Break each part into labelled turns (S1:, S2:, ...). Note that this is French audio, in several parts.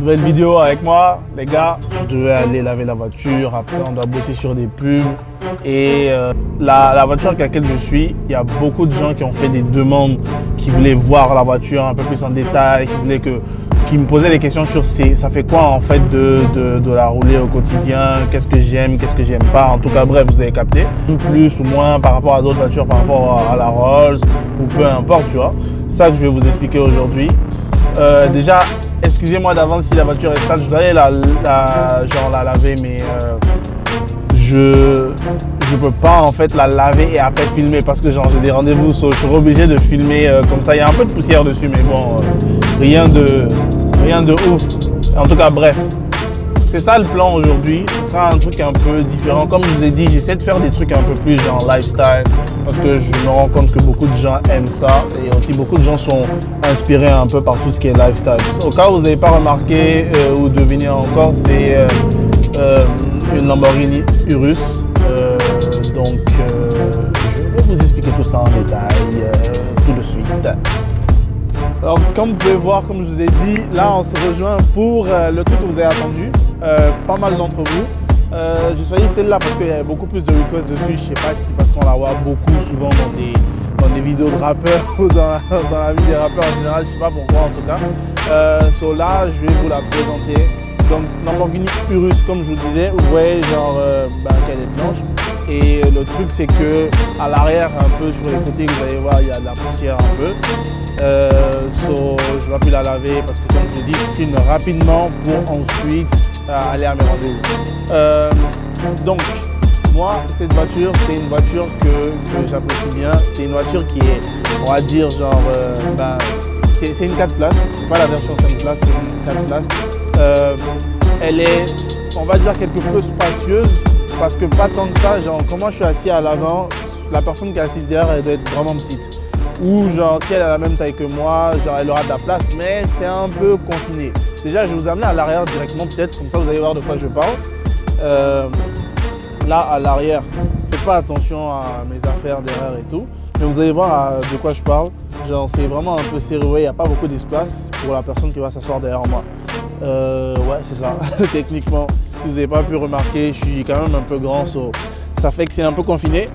S1: Nouvelle vidéo avec moi, les gars. Je devais aller laver la voiture, après on doit bosser sur des pubs. Et la voiture avec laquelle je suis, il y a beaucoup de gens qui ont fait des demandes, qui voulaient voir la voiture un peu plus en détail, qui me posaient des questions sur ça fait quoi en fait de la rouler au quotidien, qu'est-ce que j'aime pas. En tout cas, bref, vous avez capté. Plus ou moins par rapport à d'autres voitures, par rapport à la Rolls ou peu importe, tu vois. Ça que je vais vous expliquer aujourd'hui. Déjà, excusez-moi d'avance si la voiture est sale, je dois aller la laver, mais je peux pas en fait la laver et après filmer parce que j'ai des rendez-vous, je serai obligé de filmer comme ça. Il y a un peu de poussière dessus, mais bon, rien de ouf. En tout cas, bref, c'est ça le plan aujourd'hui. Ce sera un truc un peu différent. Comme je vous ai dit, j'essaie de faire des trucs un peu plus genre lifestyle parce que je me rends compte que beaucoup de gens aiment ça et aussi beaucoup de gens sont inspirés un peu par tout ce qui est lifestyle. Au cas où vous n'avez pas remarqué ou deviné encore, c'est une Lamborghini Urus. Donc, je vais vous expliquer tout ça en détail tout de suite. Alors, comme vous pouvez voir, comme je vous ai dit, là, on se rejoint pour le truc que vous avez attendu. Pas mal d'entre vous. J'ai choisi celle-là parce qu'il y avait beaucoup plus de requests dessus. Je ne sais pas si c'est parce qu'on la voit beaucoup souvent dans des vidéos de rappeurs ou dans la vie des rappeurs en général. Je ne sais pas pourquoi en tout cas. Là, je vais vous la présenter. Donc, Lamborghini Urus, comme je vous disais, vous voyez genre qu'elle est blanche. Et le truc, c'est que à l'arrière, un peu sur les côtés, vous allez voir, il y a de la poussière un peu. Je ne vais plus la laver parce que, comme je dis, je filme rapidement pour ensuite aller à mes rendez-vous. Donc, moi, cette voiture, c'est une voiture que j'apprécie bien. C'est une voiture qui est, on va dire, genre, c'est une 4 places. C'est pas la version 5 places, c'est une 4 places. Elle est, on va dire, quelque peu spacieuse parce que pas tant que ça, genre, quand moi je suis assis à l'avant, la personne qui est assise derrière, elle doit être vraiment petite. Ou genre, si elle a la même taille que moi, genre, elle aura de la place, mais c'est un peu confiné. Déjà, je vais vous amener à l'arrière directement, peut-être, comme ça vous allez voir de quoi je parle. Là, à l'arrière, faites pas attention à mes affaires derrière et tout. Mais vous allez voir de quoi je parle. Genre, c'est vraiment un peu serré, il n'y a pas beaucoup d'espace pour la personne qui va s'asseoir derrière moi. Ouais, c'est ça, techniquement. Si vous n'avez pas pu remarquer, je suis quand même un peu grand, ça fait que c'est un peu confiné.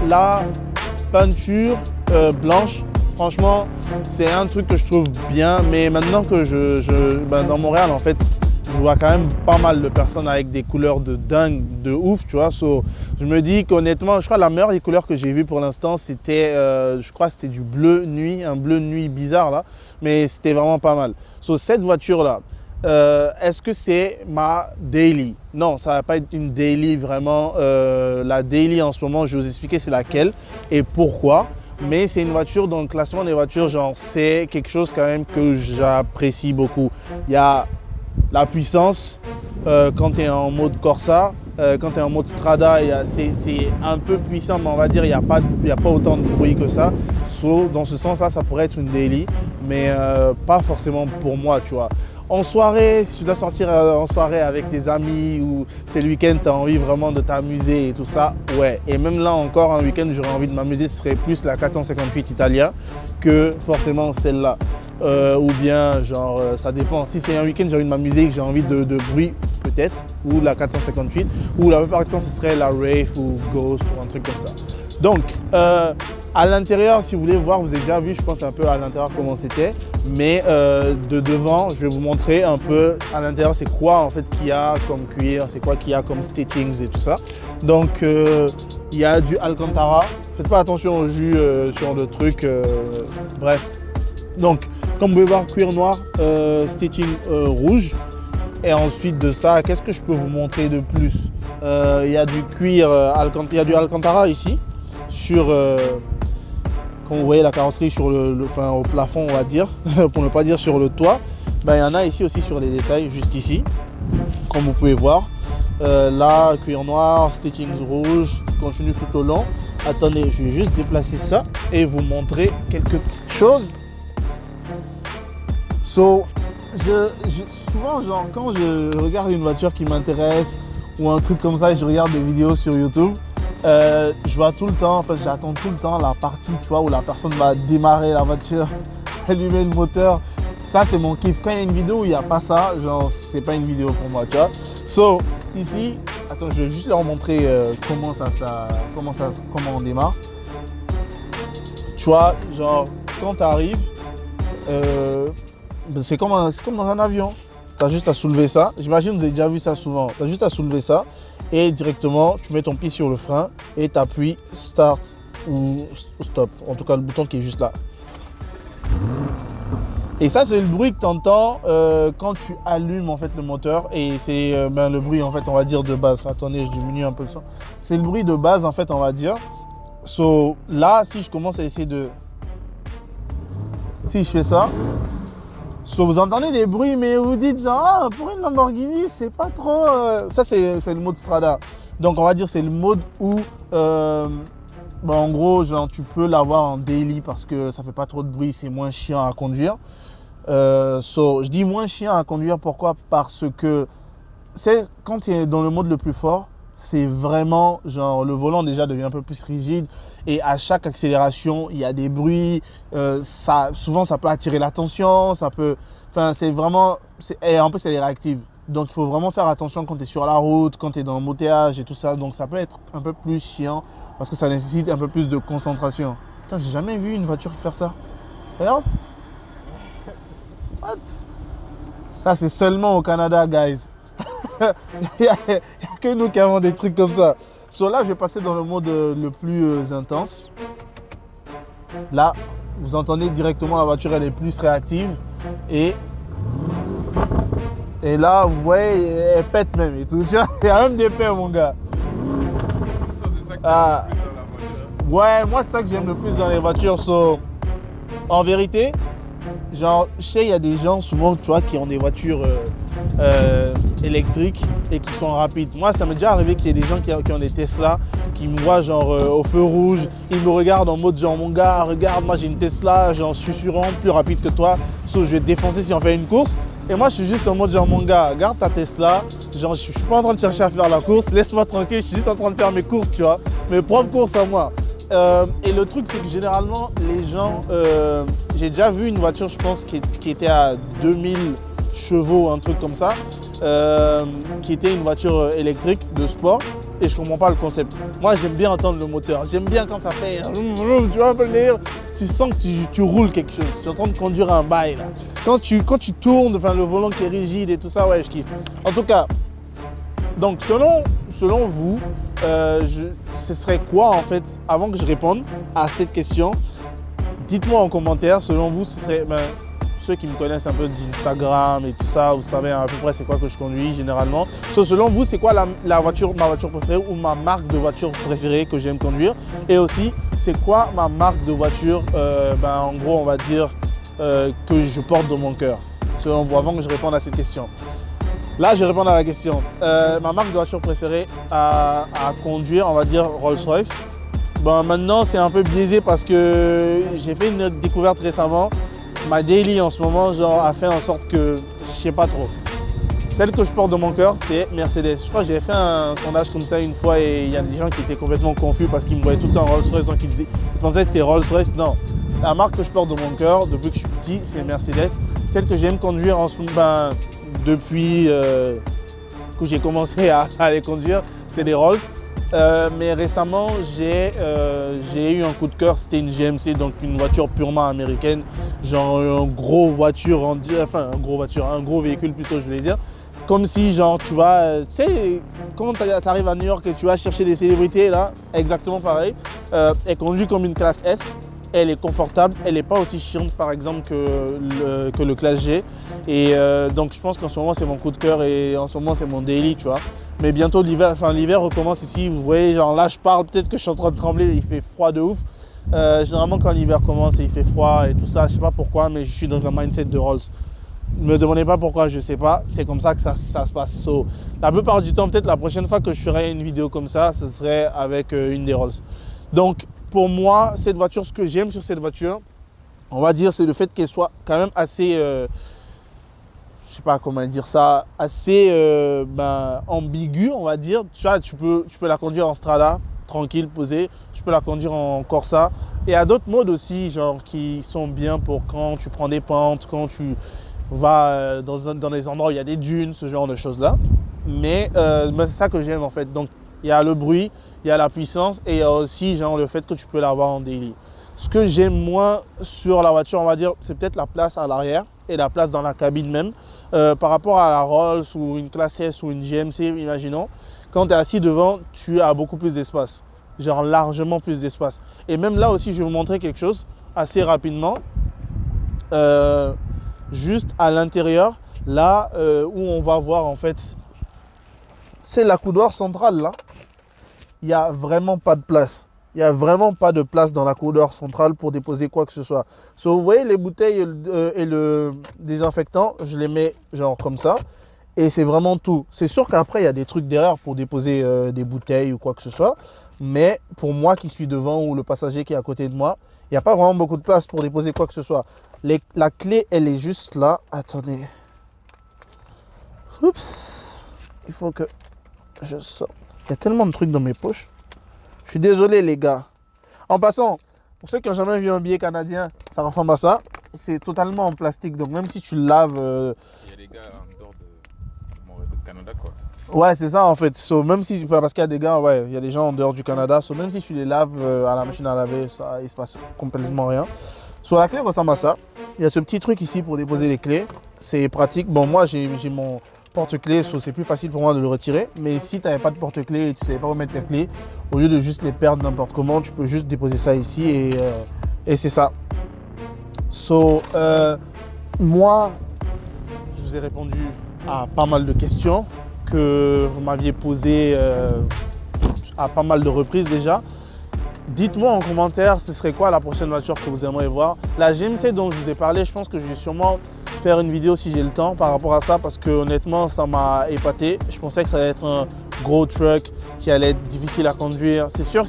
S1: La peinture blanche, franchement, c'est un truc que je trouve bien. Mais maintenant que dans Montréal, en fait, je vois quand même pas mal de personnes avec des couleurs de dingue, de ouf, tu vois. Je me dis qu'honnêtement, je crois que la meilleure des couleurs que j'ai vues pour l'instant, c'était, je crois que c'était du bleu nuit, un bleu nuit bizarre là, mais c'était vraiment pas mal. Cette voiture-là, est-ce que c'est ma daily? Non, ça va pas être une daily vraiment. La daily en ce moment, je vais vous expliquer c'est laquelle et pourquoi. Mais c'est une voiture dans le classement des voitures, genre c'est quelque chose quand même que j'apprécie beaucoup. Il y a la puissance quand tu es en mode Corsa, quand tu es en mode Strada, c'est un peu puissant, mais on va dire il n'y a pas autant de bruit que ça. Dans ce sens-là, ça pourrait être une daily, mais pas forcément pour moi, tu vois. En soirée, si tu dois sortir en soirée avec tes amis ou c'est le week-end, tu as envie vraiment de t'amuser et tout ça, ouais. Et même là encore, un week-end, j'aurais envie de m'amuser, ce serait plus la 458 Italia que forcément celle-là. Ou bien, genre, ça dépend. Si c'est un week-end, j'ai envie de m'amuser, que j'ai envie de bruit, peut-être, ou la 458, ou la plupart du temps, ce serait la Wraith ou Ghost ou un truc comme ça. Donc, à l'intérieur, si vous voulez voir, vous avez déjà vu, je pense, un peu à l'intérieur comment c'était. Mais de devant, je vais vous montrer un peu à l'intérieur, c'est quoi en fait qu'il y a comme cuir, c'est quoi qu'il y a comme stitchings et tout ça. Donc, il y a du Alcantara. Faites pas attention au jus sur le truc. Bref. Donc, comme vous pouvez voir, cuir noir, stitching rouge. Et ensuite de ça, qu'est-ce que je peux vous montrer de plus? Il y a du cuir, il y a du Alcantara ici, sur, comme vous voyez la carrosserie sur enfin, au plafond, on va dire, pour ne pas dire sur le toit. Ben, il y en a ici aussi sur les détails, juste ici, comme vous pouvez voir. Là, cuir noir, stitchings rouge, continue tout au long. Attendez, je vais juste déplacer ça et vous montrer quelques petites choses. Souvent, genre, quand je regarde une voiture qui m'intéresse ou un truc comme ça et je regarde des vidéos sur YouTube, je vois tout le temps, en fait, j'attends tout le temps la partie, tu vois, où la personne va démarrer la voiture, allumer le moteur. Ça, c'est mon kiff. Quand il y a une vidéo où il n'y a pas ça, genre, c'est pas une vidéo pour moi, tu vois. So, ici, attends, je vais juste leur montrer comment on démarre. Tu vois, genre, quand tu arrives, c'est comme dans un avion. Tu as juste à soulever ça. J'imagine que vous avez déjà vu ça souvent. Tu as juste à soulever ça et directement, tu mets ton pied sur le frein et tu appuies Start ou Stop. En tout cas, le bouton qui est juste là. Et ça, c'est le bruit que tu entends quand tu allumes en fait, le moteur. Et c'est le bruit, en fait, on va dire, de base. Attendez, je diminue un peu le son. C'est le bruit de base, en fait, on va dire. So, là, si je commence à essayer de... Si je fais ça, so, vous entendez des bruits, mais vous dites genre, ah, pour une Lamborghini, c'est pas trop... Ça, c'est le mode Strada. Donc, on va dire c'est le mode où, en gros, genre, tu peux l'avoir en daily parce que ça fait pas trop de bruit, c'est moins chiant à conduire. Je dis moins chiant à conduire, pourquoi? Parce que quand tu es dans le mode le plus fort, c'est vraiment, genre, le volant déjà devient un peu plus rigide et à chaque accélération, il y a des bruits, souvent ça peut attirer l'attention, c'est vraiment, et en plus elle est réactive. Donc il faut vraiment faire attention quand tu es sur la route, quand tu es dans le l'embouteillage et tout ça, donc ça peut être un peu plus chiant parce que ça nécessite un peu plus de concentration. Putain, j'ai jamais vu une voiture faire ça. Regarde. What? Ça c'est seulement au Canada, guys. Il n'y a que nous qui avons des trucs comme ça. Là, je vais passer dans le mode le plus intense. Là, vous entendez directement la voiture, elle est plus réactive. Et là, vous voyez, elle pète même. Et tout. Il y a même des pains, mon gars.
S2: C'est ça que tu aimes le plus dans la voiture.
S1: Ouais, moi, c'est ça que j'aime le plus dans les voitures. En vérité, genre, je sais, il y a des gens souvent, tu vois, qui ont des voitures électriques et qui sont rapides. Moi, ça m'est déjà arrivé qu'il y ait des gens qui ont des Tesla, qui me voient genre au feu rouge, ils me regardent en mode genre, mon gars, regarde, moi j'ai une Tesla, genre je suis sûrement plus rapide que toi, sauf je vais te défoncer si on fait une course. Et moi, je suis juste en mode genre, mon gars, regarde ta Tesla, genre je suis pas en train de chercher à faire la course, laisse-moi tranquille, je suis juste en train de faire mes courses, tu vois, mes propres courses à moi. Et le truc, c'est que généralement, les gens, j'ai déjà vu une voiture, je pense, qui était à 2000 chevaux, un truc comme ça, qui était une voiture électrique de sport, et je comprends pas le concept. Moi, j'aime bien entendre le moteur, j'aime bien quand ça fait, tu vois un peu le délire, tu sens que tu roules quelque chose, tu es en train de conduire un bail là. Quand tu tournes, enfin le volant qui est rigide et tout ça, ouais, je kiffe. En tout cas, donc selon vous, ce serait quoi en fait, avant que je réponde à cette question, dites-moi en commentaire, selon vous, ce serait, ceux qui me connaissent un peu d'Instagram et tout ça, vous savez à peu près c'est quoi que je conduis généralement. Selon vous, c'est quoi ma voiture préférée ou ma marque de voiture préférée que j'aime conduire? Et aussi, c'est quoi ma marque de voiture, en gros, on va dire, que je porte dans mon cœur, selon vous, avant que je réponde à cette question. Là, je vais répondre à la question. Ma marque de voiture préférée à conduire, on va dire Rolls-Royce. Maintenant, c'est un peu biaisé parce que j'ai fait une découverte récemment. Ma daily en ce moment, genre, a fait en sorte que je sais pas trop. Celle que je porte dans mon cœur, c'est Mercedes. Je crois que j'avais fait un sondage comme ça une fois et il y a des gens qui étaient complètement confus parce qu'ils me voyaient tout le temps Rolls-Royce, donc ils pensaient que c'était Rolls-Royce. Non, la marque que je porte dans mon cœur depuis que je suis petit, c'est Mercedes. Celle que j'aime conduire en ce moment, depuis que j'ai commencé à les conduire, c'est des Rolls. Mais récemment, j'ai eu un coup de cœur, c'était une GMC, donc une voiture purement américaine, genre un gros véhicule plutôt, je voulais dire. Comme si, genre, tu vas, tu sais, quand tu arrives à New York et tu vas chercher des célébrités, là, exactement pareil. Elle conduit comme une classe S. Elle est confortable, elle n'est pas aussi chiante par exemple que le Classe G. Et donc je pense qu'en ce moment c'est mon coup de cœur et en ce moment c'est mon daily, tu vois. Mais bientôt l'hiver recommence ici, vous voyez, genre là je parle, peut-être que je suis en train de trembler, il fait froid de ouf. Généralement quand l'hiver commence et il fait froid et tout ça, je sais pas pourquoi, mais je suis dans un mindset de Rolls. Ne me demandez pas pourquoi, je sais pas, c'est comme ça que ça se passe. So, la plupart du temps, peut-être la prochaine fois que je ferai une vidéo comme ça, ce serait avec une des Rolls. Donc pour moi, cette voiture, ce que j'aime sur cette voiture, on va dire, c'est le fait qu'elle soit quand même assez, je sais pas comment dire ça, assez ambiguë, on va dire. Tu vois, tu peux la conduire en Strada, tranquille, posée. Je peux la conduire en Corsa. Et il y a d'autres modes aussi, genre qui sont bien pour quand tu prends des pentes, quand tu vas dans des endroits où il y a des dunes, ce genre de choses-là. Mais c'est ça que j'aime en fait. Donc il y a le bruit, il y a la puissance et il y a aussi genre, le fait que tu peux l'avoir en daily. Ce que j'aime moins sur la voiture, on va dire, c'est peut-être la place à l'arrière et la place dans la cabine même. Par rapport à la Rolls ou une classe S ou une GMC, imaginons, quand tu es assis devant, tu as beaucoup plus d'espace. Genre largement plus d'espace. Et même là aussi, je vais vous montrer quelque chose assez rapidement. Juste à l'intérieur, là où on va voir en fait, c'est la coudoir centrale là. Il n'y a vraiment pas de place. Il n'y a vraiment pas de place dans la coudoir centrale pour déposer quoi que ce soit. So, vous voyez les bouteilles et le désinfectant, je les mets genre comme ça. Et c'est vraiment tout. C'est sûr qu'après, il y a des trucs derrière pour déposer des bouteilles ou quoi que ce soit. Mais pour moi qui suis devant ou le passager qui est à côté de moi, il n'y a pas vraiment beaucoup de place pour déposer quoi que ce soit. La clé, elle est juste là. Attendez. Oups. Il faut que je sorte. Il y a tellement de trucs dans mes poches. Je suis désolé les gars. En passant, pour ceux qui n'ont jamais vu un billet canadien, ça ressemble à ça. C'est totalement en plastique. Donc même si tu le laves...
S2: Il y a des gars en dehors de Canada quoi.
S1: Ouais, c'est ça en fait. So, même si, parce qu'il y a des gars, ouais, il y a des gens en dehors du Canada. So, même si tu les laves à la machine à laver, ça, il se passe complètement rien. So, la clé ressemble à ça. Il y a ce petit truc ici pour déposer les clés. C'est pratique. Bon, moi j'ai mon porte-clés, so, c'est plus facile pour moi de le retirer. Mais si tu n'avais pas de porte-clés et tu ne savais pas où mettre tes clés, au lieu de juste les perdre n'importe comment, tu peux juste déposer ça ici et c'est ça. So, moi, je vous ai répondu à pas mal de questions que vous m'aviez posées à pas mal de reprises déjà. Dites-moi en commentaire, ce serait quoi la prochaine voiture que vous aimeriez voir. La GMC dont je vous ai parlé, je pense que je vais sûrement faire une vidéo si j'ai le temps par rapport à ça parce que honnêtement, ça m'a épaté. Je pensais que ça allait être un gros truck qui allait être difficile à conduire. C'est sûr,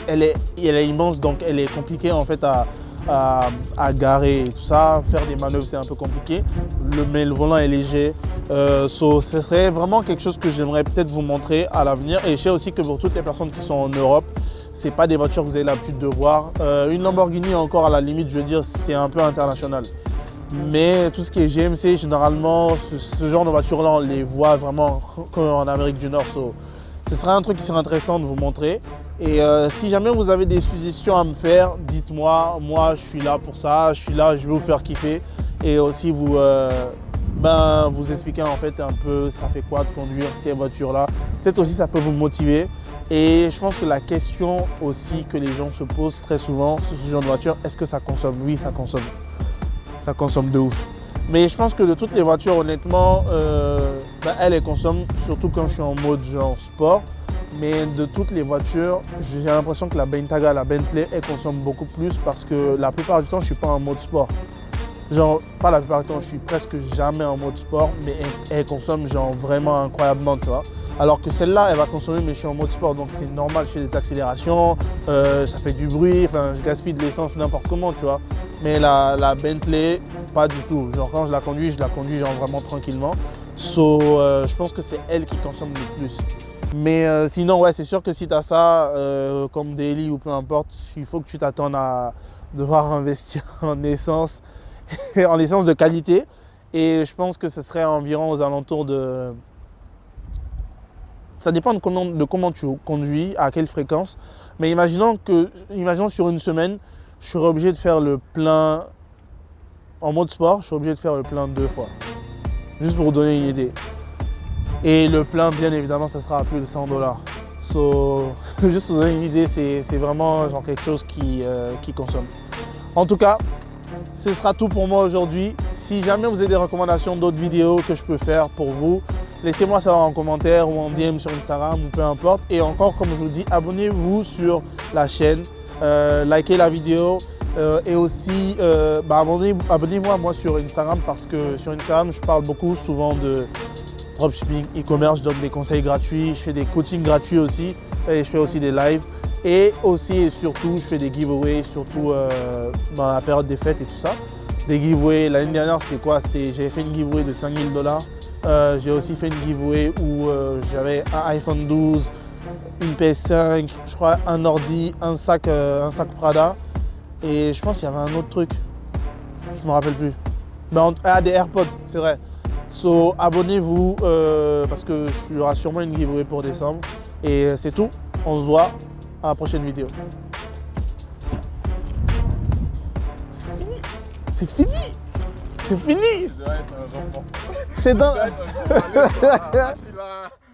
S1: elle est immense, donc elle est compliquée en fait à garer et tout ça. Faire des manœuvres, c'est un peu compliqué. Mais le volant est léger. Ce serait vraiment quelque chose que j'aimerais peut-être vous montrer à l'avenir. Et je sais aussi que pour toutes les personnes qui sont en Europe, c'est pas des voitures que vous avez l'habitude de voir. Une Lamborghini encore à la limite, je veux dire, c'est un peu international. Mais tout ce qui est GMC, généralement, ce genre de voitures-là, on les voit vraiment qu'en Amérique du Nord. Ce serait un truc qui serait intéressant de vous montrer. Et si jamais vous avez des suggestions à me faire, dites-moi. Moi, je suis là pour ça. Je suis là, je vais vous faire kiffer. Et aussi vous expliquer en fait un peu ça fait quoi de conduire ces voitures-là. Peut-être aussi ça peut vous motiver. Et je pense que la question aussi que les gens se posent très souvent sur ce genre de voiture, est-ce que ça consomme? Oui, ça consomme. Ça consomme de ouf. Mais je pense que de toutes les voitures, honnêtement, elles consomment, surtout quand je suis en mode genre sport. Mais de toutes les voitures, j'ai l'impression que la Bentayga, la Bentley, elle consomme beaucoup plus parce que la plupart du temps, je ne suis pas en mode sport. Genre, pas la plupart du temps, je suis presque jamais en mode sport, mais elle consomme genre vraiment incroyablement, tu vois. Alors que celle-là, elle va consommer, mais je suis en mode sport, donc c'est normal, je fais des accélérations, ça fait du bruit, enfin, je gaspille de l'essence n'importe comment, tu vois. Mais la Bentley, pas du tout. Genre, quand je la conduis genre vraiment tranquillement. Je pense que c'est elle qui consomme le plus. Mais sinon, ouais, c'est sûr que si tu as ça, comme daily ou peu importe, il faut que tu t'attendes à devoir investir en essence. En essence de qualité et je pense que ce serait environ aux alentours de... Ça dépend de comment tu conduis, à quelle fréquence. Mais imaginons sur une semaine, je serais obligé de faire le plein en mode sport, je serais obligé de faire le plein 2 fois. Juste pour vous donner une idée. Et le plein, bien évidemment, ça sera à plus de 100 $. Juste pour vous donner une idée, c'est vraiment genre quelque chose qui consomme. En tout cas, ce sera tout pour moi aujourd'hui. Si jamais vous avez des recommandations d'autres vidéos que je peux faire pour vous, laissez-moi savoir en commentaire ou en DM sur Instagram ou peu importe. Et encore, comme je vous dis, abonnez-vous sur la chaîne, likez la vidéo et aussi abonnez-vous à moi sur Instagram parce que sur Instagram, je parle beaucoup souvent de dropshipping, e-commerce, je donne des conseils gratuits, je fais des coachings gratuits aussi et je fais aussi des lives. Et aussi et surtout, je fais des giveaways, surtout dans la période des fêtes et tout ça. Des giveaways, l'année dernière, c'était quoi? J'avais fait une giveaway de 5 000 $. J'ai aussi fait une giveaway où j'avais un iPhone 12, une PS5, je crois un ordi, un sac Prada. Et je pense qu'il y avait un autre truc. Je me rappelle plus. Des AirPods, c'est vrai. So, abonnez-vous parce que il y aura sûrement une giveaway pour décembre. Et c'est tout. On se voit à la prochaine vidéo. C'est fini. C'est fini. C'est fini.
S2: Ça doit être un rapport.
S1: C'est dans...
S2: Ça doit être un rapport.